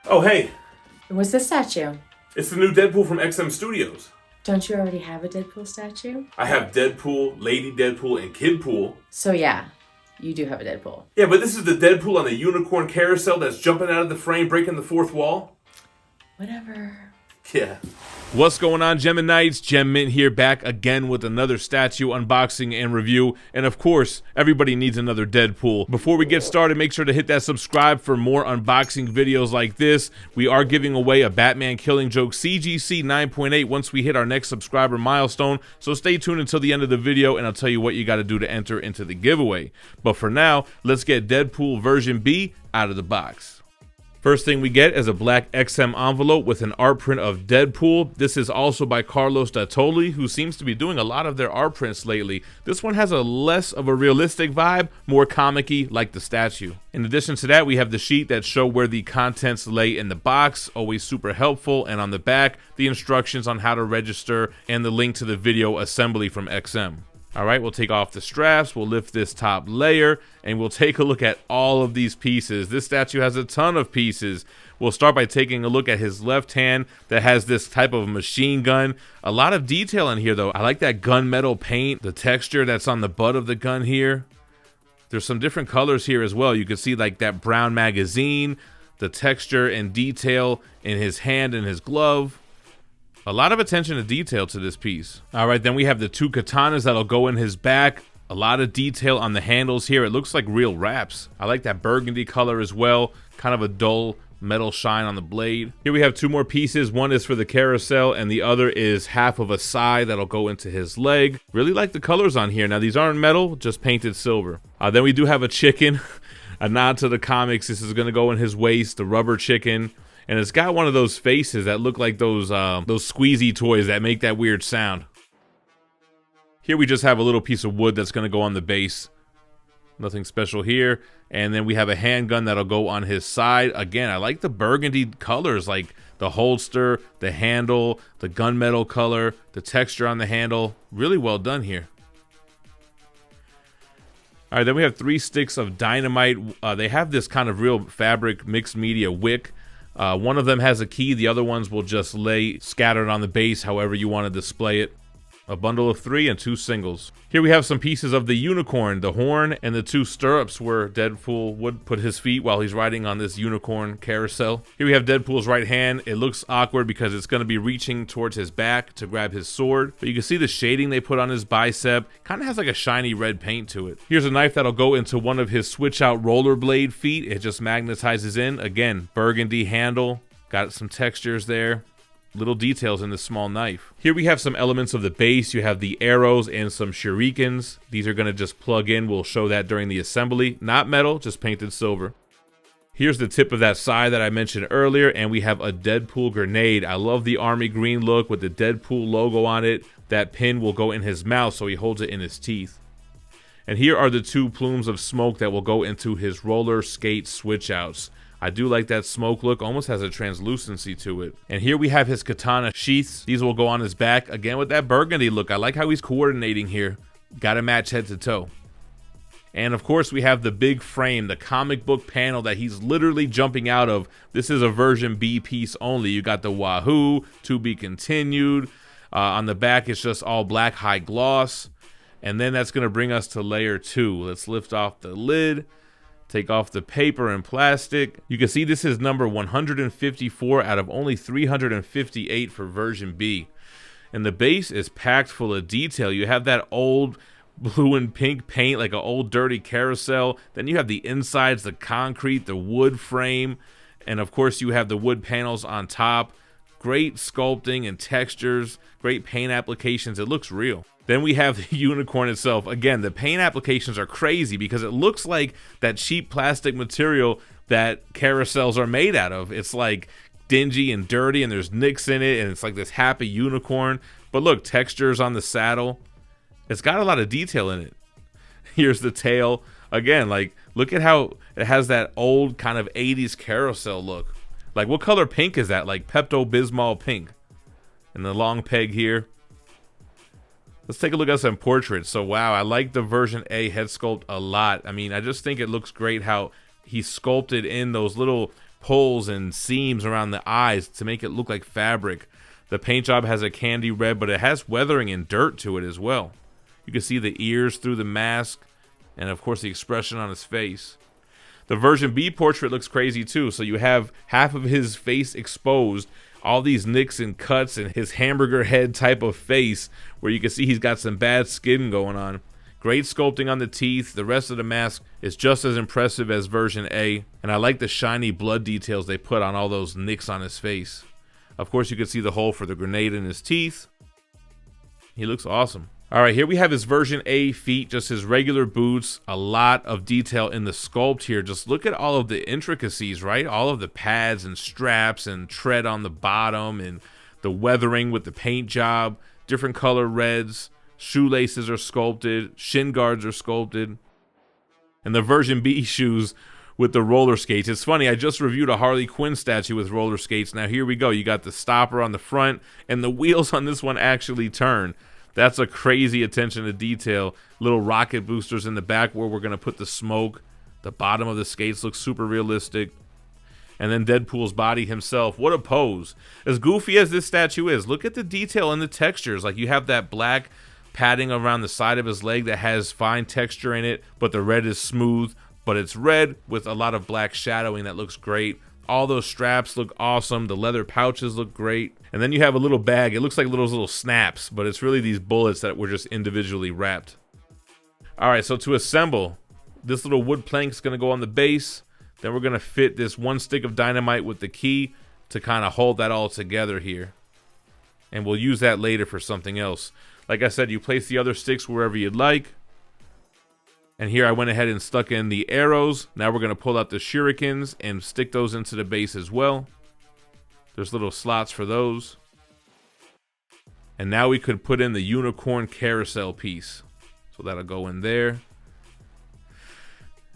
Oh, hey, What's this statue? it's the new Deadpool from XM Studios. Don't you already have a Deadpool statue? I have Deadpool, Lady Deadpool, and Kidpool. So yeah, you do have a Deadpool. Yeah, but this is the Deadpool on the unicorn carousel that's jumping out of the frame, breaking the fourth wall. Whatever. Yeah. What's going on, GemMintnites? GemMint here, back again with another statue unboxing and review. And of course, everybody needs another Deadpool. Before we get started, make sure to hit that subscribe for more unboxing videos like this. We are giving away a Batman Killing Joke CGC 9.8 once we hit our next subscriber milestone. So stay tuned until the end of the video and I'll tell you what you got to do to enter into the giveaway. But for now, let's get Deadpool version B out of the box. First thing we get is a black XM envelope with an art print of Deadpool. This is also by Carlos Datoli, who seems to be doing a lot of their art prints lately. This one has a less of a realistic vibe, more comic-y like the statue. In addition to that, we have the sheet that show where the contents lay in the box, always super helpful, and on the back, the instructions on how to register and the link to the video assembly from XM. All right, we'll take off the straps, we'll lift this top layer, and we'll take a look at all of these pieces. This statue has a ton of pieces. We'll start by taking a look at his left hand that has this type of machine gun. A lot of detail in here, though. I like that gunmetal paint, the texture that's on the butt of the gun here. There's some different colors here as well. You can see like that brown magazine, the texture and detail in his hand and his glove. A lot of attention to detail to this piece. All right, then we have the two katanas that'll go in his back. A lot of detail on the handles here. It looks like real wraps. I like that burgundy color as well. Kind of a dull metal shine on the blade. Here we have two more pieces. One is for the carousel and the other is half of a sai that'll go into his leg. Really like the colors on here. Now these aren't metal, just painted silver. Then we do have a chicken. A nod to the comics. This is gonna go in his waist, the rubber chicken. And it's got one of those faces that look like those squeezy toys that make that weird sound. Here we just have a little piece of wood that's going to go on the base. Nothing special here. And then we have a handgun that'll go on his side. Again, I like the burgundy colors, like the holster, the handle, the gunmetal color, the texture on the handle. Really well done here. All right, then we have 3 sticks of dynamite. They have this kind of real fabric mixed media wick. One of them has a key, the other ones will just lay scattered on the base however you want to display it. A bundle of 3 and 2 singles. Here we have some pieces of the unicorn, the horn, and the 2 stirrups where Deadpool would put his feet while he's riding on this unicorn carousel. Here we have Deadpool's right hand. It looks awkward because it's going to be reaching towards his back to grab his sword. But you can see the shading they put on his bicep. Kind of has like a shiny red paint to it. Here's a knife that'll go into one of his switch out rollerblade feet. It just magnetizes in. Again, burgundy handle. Got some textures there. Little details in this small knife. Here we have some elements of the base. You have the arrows and some shurikens. These are going to just plug in. We'll show that during the assembly. Not metal, just painted silver. Here's the tip of that sai that I mentioned earlier, and we have a Deadpool grenade. I love the army green look with the Deadpool logo on it. That pin will go in his mouth, so he holds it in his teeth. And here are the 2 plumes of smoke that will go into his roller skate switch outs. I do like that smoke look, almost has a translucency to it. And here we have his katana sheaths. These will go on his back, again with that burgundy look. I like how he's coordinating here. Gotta match head to toe. And of course we have the big frame, the comic book panel that he's literally jumping out of. This is a version B piece only. You got the Wahoo, to be continued. On the back it's just all black high gloss. And then that's gonna bring us to layer 2. Let's lift off the lid. Take off the paper and plastic. You can see this is number 154 out of only 358 for version B. And the base is packed full of detail. You have that old blue and pink paint, like an old dirty carousel. Then you have the insides, the concrete, the wood frame. And of course you have the wood panels on top. Great sculpting and textures, great paint applications. It looks real. Then we have the unicorn itself. Again, the paint applications are crazy because it looks like that cheap plastic material that carousels are made out of. It's like dingy and dirty and there's nicks in it and it's like this happy unicorn. But look, textures on the saddle. It's got a lot of detail in it. Here's the tail. Again, like look at how it has that old kind of 80s carousel look. Like what color pink is that? Like Pepto-Bismol pink. And the long peg here. Let's take a look at some portraits. So wow, I like the version A head sculpt a lot. I mean, I just think it looks great how he sculpted in those little pulls and seams around the eyes to make it look like fabric. The paint job has a candy red, but it has weathering and dirt to it as well. You can see the ears through the mask, and of course the expression on his face. The version B portrait looks crazy too, so you have half of his face exposed, all these nicks and cuts, and his hamburger head type of face where you can see he's got some bad skin going on. Great sculpting on the teeth. The rest of the mask is just as impressive as version A, and I like the shiny blood details they put on all those nicks on his face. Of course, you can see the hole for the grenade in his teeth. He looks awesome. All right, here we have his version A feet, just his regular boots. A lot of detail in the sculpt here. Just look at all of the intricacies, right? All of the pads and straps and tread on the bottom and the weathering with the paint job, different color reds. Shoelaces are sculpted, shin guards are sculpted, and the version B shoes with the roller skates. It's funny, I just reviewed a Harley Quinn statue with roller skates. Now here we go. You got the stopper on the front, and the wheels on this one actually turn. That's a crazy attention to detail. Little rocket boosters in the back where we're going to put the smoke. The bottom of the skates looks super realistic. And then Deadpool's body himself. What a pose. As goofy as this statue is, look at the detail and the textures. Like you have that black padding around the side of his leg that has fine texture in it, but the red is smooth, but it's red with a lot of black shadowing that looks great. All those straps look awesome. The leather pouches look great. And then you have a little bag. It looks like little snaps, but it's really these bullets that were just individually wrapped. All right, so to assemble, this little wood plank is going to go on the base. Then we're going to fit this one stick of dynamite with the key to kind of hold that all together here. And we'll use that later for something else. Like I said, you place the other sticks wherever you'd like. And here I went ahead and stuck in the arrows. Now we're going to pull out the shurikens and stick those into the base as well. There's little slots for those. And now we could put in the unicorn carousel piece. So that'll go in there.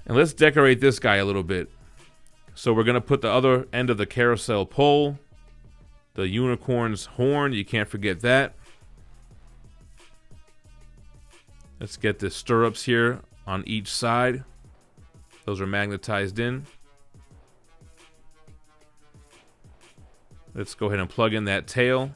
And let's decorate this guy a little bit. So we're going to put the other end of the carousel pole. The unicorn's horn, you can't forget that. Let's get the stirrups here on each side. Those are magnetized in. Let's go ahead and plug in that tail.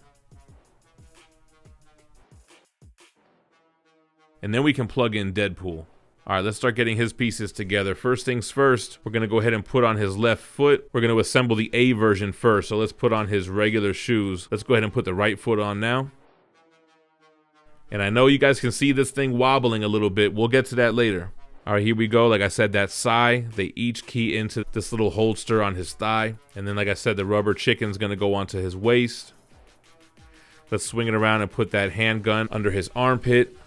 And then we can plug in Deadpool. All right, let's start getting his pieces together. First things first, we're going to go ahead and put on his left foot. We're going to assemble the A version first. So let's put on his regular shoes. Let's go ahead and put the right foot on now. And I know you guys can see this thing wobbling a little bit. We'll get to that later. All right, here we go. Like I said, that sigh, they each key into this little holster on his thigh. And then, like I said, the rubber chicken's going to go onto his waist. Let's swing it around and put that handgun under his armpit.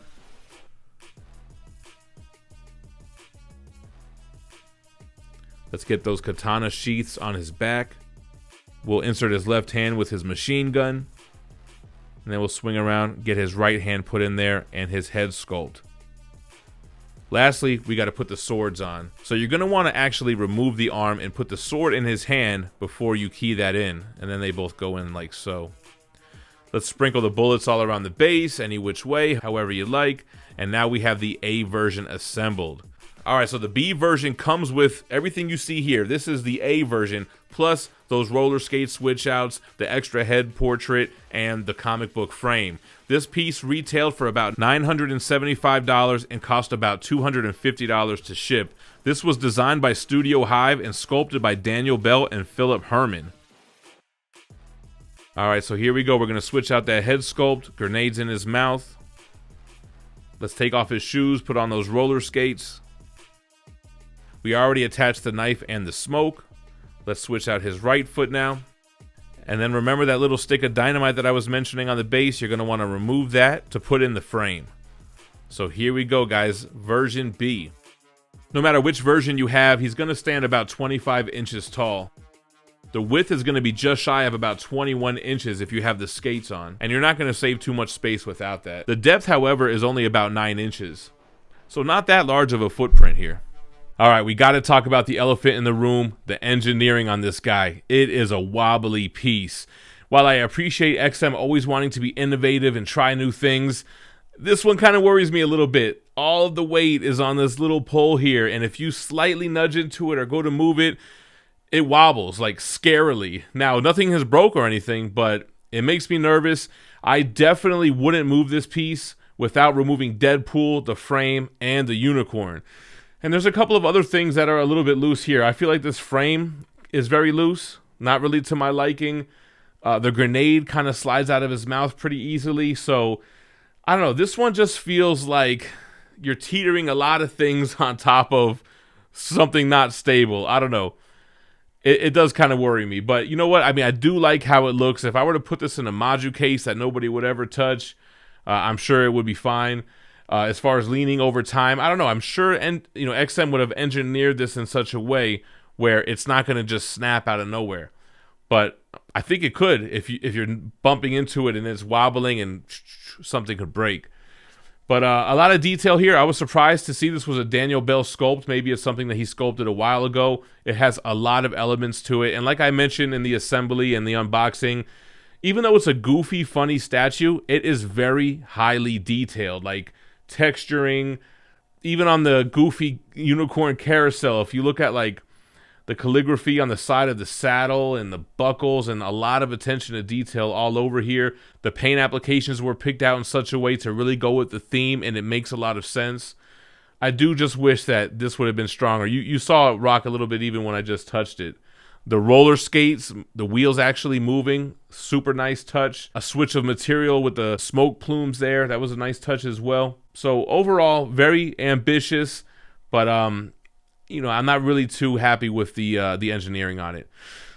Let's get those katana sheaths on his back. We'll insert his left hand with his machine gun. And then we'll swing around, get his right hand put in there, and his head sculpt. Lastly, we got to put the swords on. So you're going to want to actually remove the arm and put the sword in his hand before you key that in. And then they both go in like so. Let's sprinkle the bullets all around the base, any which way, however you like. And now we have the A version assembled. All right, so the B version comes with everything you see here. This is the A version, plus those roller skate switch outs, the extra head portrait, and the comic book frame. This piece retailed for about $975 and cost about $250 to ship. This was designed by Studio Hive and sculpted by Daniel Bell and Philip Herman. All right, so here we go. We're going to switch out that head sculpt, grenades in his mouth. Let's take off his shoes, put on those roller skates. We already attached the knife and the smoke. Let's switch out his right foot now. And then remember that little stick of dynamite that I was mentioning on the base? You're going to want to remove that to put in the frame. So here we go, guys. Version B. No matter which version you have, he's going to stand about 25 inches tall. The width is going to be just shy of about 21 inches if you have the skates on. And you're not going to save too much space without that. The depth, however, is only about 9 inches. So not that large of a footprint here. All right, we got to talk about the elephant in the room, the engineering on this guy. It is a wobbly piece. While I appreciate XM always wanting to be innovative and try new things, this one kind of worries me a little bit. All of the weight is on this little pole here, and if you slightly nudge into it or go to move it, it wobbles like scarily. Now, nothing has broke or anything, but it makes me nervous. I definitely wouldn't move this piece without removing Deadpool, the frame, and the unicorn. And there's a couple of other things that are a little bit loose here. I feel like this frame is very loose, not really to my liking. The grenade kind of slides out of his mouth pretty easily. So, I don't know. This one just feels like you're teetering a lot of things on top of something not stable. I don't know. It does kind of worry me. But you know what? I mean, I do like how it looks. If I were to put this in a module case that nobody would ever touch, I'm sure it would be fine. As far as leaning over time, I don't know. I'm sure XM would have engineered this in such a way where it's not going to just snap out of nowhere. But I think it could if you're bumping into it and it's wobbling and something could break. But a lot of detail here. I was surprised to see this was a Daniel Bell sculpt. Maybe it's something that he sculpted a while ago. It has a lot of elements to it. And like I mentioned in the assembly and the unboxing, even though it's a goofy, funny statue, it is very highly detailed. Like texturing, even on the goofy unicorn carousel, if you look at like the calligraphy on the side of the saddle and the buckles, and a lot of attention to detail all over here. The paint applications were picked out in such a way to really go with the theme, and it makes a lot of sense. I do just wish that this would have been stronger. You saw it rock a little bit even when I just touched it. The roller skates, the wheels actually moving, super nice touch. A switch of material with the smoke plumes there, that was a nice touch as well. So overall, very ambitious, but I'm not really too happy with the engineering on it.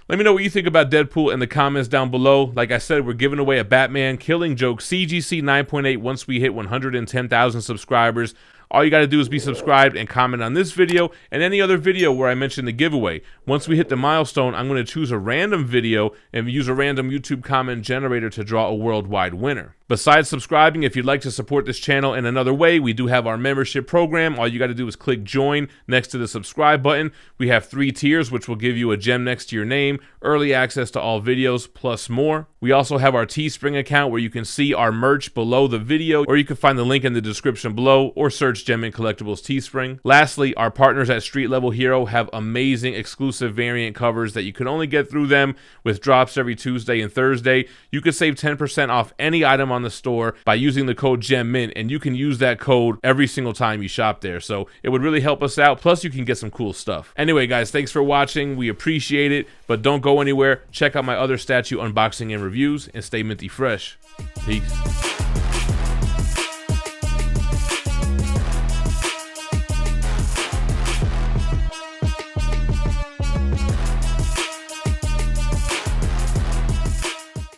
Let me know what you think about Deadpool in the comments down below. Like I said, we're giving away a Batman Killing Joke CGC 9.8 once we hit 110,000 subscribers. All you got to do is be subscribed and comment on this video and any other video where I mentioned the giveaway. Once we hit the milestone, I'm going to choose a random video and use a random YouTube comment generator to draw a worldwide winner. Besides subscribing, if you'd like to support this channel in another way, we do have our membership program. All you got to do is click join next to the subscribe button. We have 3 tiers, which will give you a gem next to your name, early access to all videos, plus more. We also have our Teespring account where you can see our merch below the video, or you can find the link in the description below, or search GemMint Collectibles Teespring. Lastly, our partners at Street Level Hero have amazing exclusive variant covers that you can only get through them with drops every Tuesday and Thursday. You can save 10% off any item on the store by using the code GemMint, and you can use that code every single time you shop there. So it would really help us out. Plus, you can get some cool stuff. Anyway, guys, thanks for watching. We appreciate it, but don't go anywhere. Check out my other statue unboxing and reviews, and stay minty fresh. Peace.